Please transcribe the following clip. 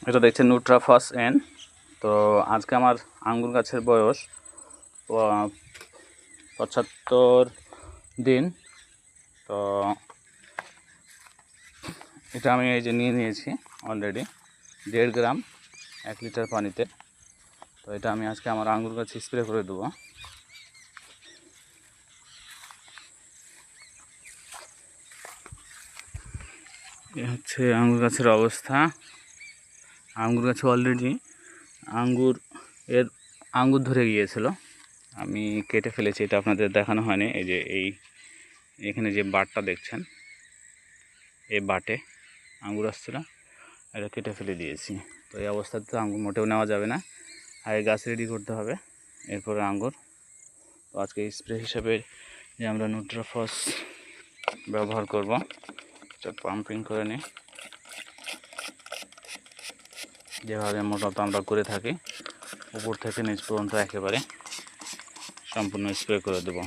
এটা দেখছেন নিউট্রাফস এন। তো আজকে আমার আঙ্গুর গাছের বয়স 75 দিন। তো এটা আমি এই যে নিয়ে নিয়েছি অলরেডি 1.5 গ্রাম 1 লিটার পানিতে। তো এটা আমি আজকে আমার আঙ্গুর গাছে স্প্রে করে দেবো। এ হচ্ছে আঙ্গুর গাছের অবস্থা। আঙ্গুর গাছে অলরেডি আঙ্গুর ধরে গিয়েছিল, আমি কেটে ফেলেছি। এটা আপনাদের দেখানো হয়নি। এই যে এখানে যে বাটটা দেখছেন, এই বাটে আঙ্গুর আসছিল, এটা কেটে ফেলে দিয়েছি। তো এই অবস্থাতে তো আঙ্গুর মোটেও নেওয়া যাবে না, আগে গাছ রেডি করতে হবে, এরপরে আঙ্গুর। তো আজকে স্প্রে হিসাবে যে আমরা নিউট্রাফস ব্যবহার করব, পাম্পিং করে নিই যেভাবে মূলত আমরা করে থাকি, উপর থেকে নিচ পর্যন্ত একেবারে সম্পূর্ণ স্প্রে করে দেব।